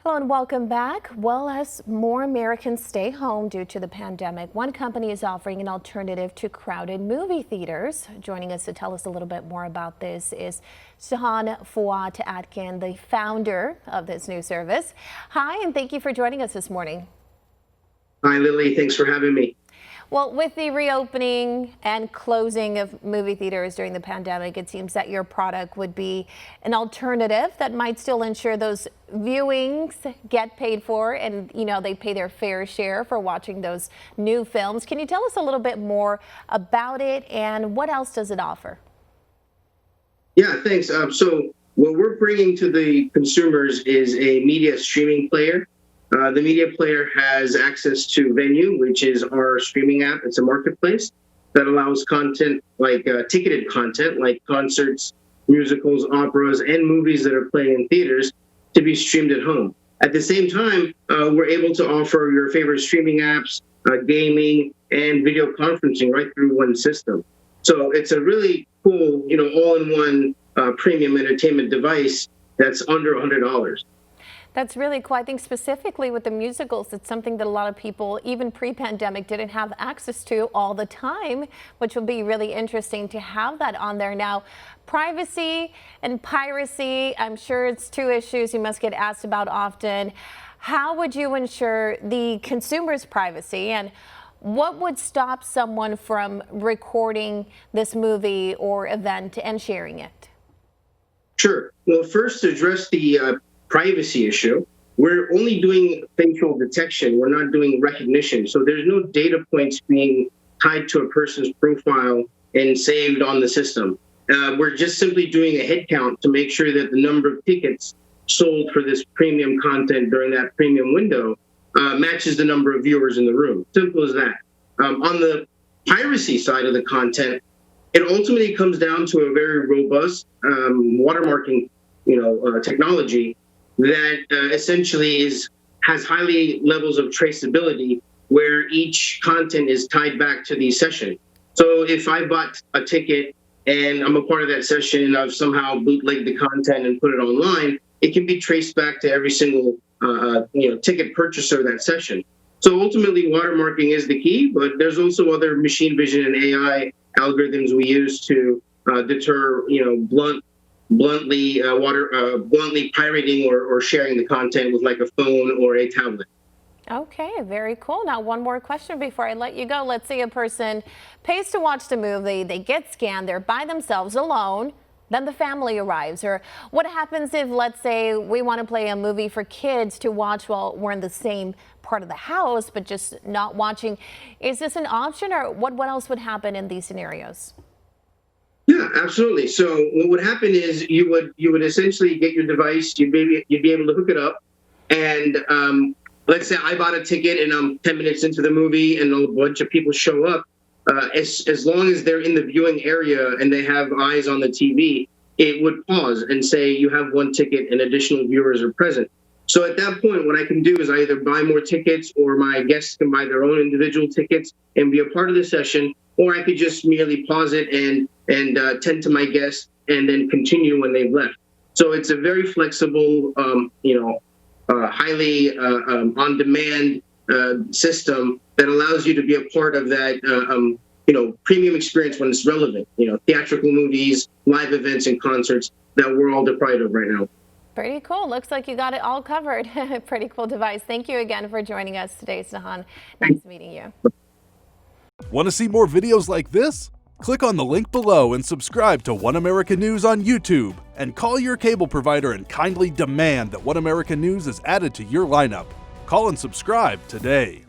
Well, and welcome back. Well, as more Americans stay home due to the pandemic, one company is offering an alternative to crowded movie theaters. Joining us to tell us a little bit more about this is Shahan Fouad Atkin, the founder of this new service. Hi, and thank you for joining us this morning. Hi, Lily. Thanks for having me. Well, with the reopening and closing of movie theaters during the pandemic, it seems that your product would be an alternative that might still ensure those viewings get paid for and, they pay their fair share for watching those new films. Can you tell us a little bit more about it and what else does it offer? Yeah, thanks. So what we're bringing to the consumers is a media streaming player. The media player has access to Venue, which is our streaming app. It's a marketplace that allows content like ticketed content like concerts, musicals, operas, and movies that are playing in theaters to be streamed at home. At the same time, we're able to offer your favorite streaming apps, gaming, and video conferencing right through one system. So it's a really cool, all-in-one premium entertainment device that's under $100. That's really cool. I think specifically with the musicals, it's something that a lot of people, even pre-pandemic, didn't have access to all the time, which will be really interesting to have that on there. Now, privacy and piracy, I'm sure it's two issues you must get asked about often. How would you ensure the consumer's privacy, and what would stop someone from recording this movie or event and sharing it? Sure. Well, first, to address the privacy issue, we're only doing facial detection. We're not doing recognition. So there's no data points being tied to a person's profile and saved on the system. We're just simply doing a head count to make sure that the number of tickets sold for this premium content during that premium window matches the number of viewers in the room. Simple as that. On the piracy side of the content, it ultimately comes down to a very robust watermarking technology that essentially has highly levels of traceability where each content is tied back to the session. So if I bought a ticket and I'm a part of that session and I've somehow bootlegged the content and put it online, it can be traced back to every single ticket purchaser of that session. So ultimately, watermarking is the key, but there's also other machine vision and AI algorithms we use to deter bluntly pirating or sharing the content with like a phone or a tablet. Okay, very cool. Now, one more question before I let you go. Let's say a person pays to watch the movie, they get scanned, they're by themselves alone, then the family arrives. Or what happens if, let's say, we want to play a movie for kids to watch while we're in the same part of the house, but just not watching? Is this an option, or what else would happen in these scenarios? Yeah, absolutely. So what would happen is you would essentially get your device, you'd be able to hook it up, and let's say I bought a ticket and I'm 10 minutes into the movie and a bunch of people show up. As long as they're in the viewing area and they have eyes on the TV, it would pause and say you have one ticket and additional viewers are present. So at that point, what I can do is I either buy more tickets or my guests can buy their own individual tickets and be a part of the session, or I could just merely pause it and tend to my guests and then continue when they've left. So it's a very flexible, highly on-demand system that allows you to be a part of that, premium experience when it's relevant. Theatrical movies, live events, and concerts that we're all deprived of right now. Pretty cool. Looks like you got it all covered. Pretty cool device. Thank you again for joining us today, Shahan. Nice meeting you. Want to see more videos like this? Click on the link below and subscribe to One America News on YouTube, and call your cable provider and kindly demand that One America News is added to your lineup. Call and subscribe today.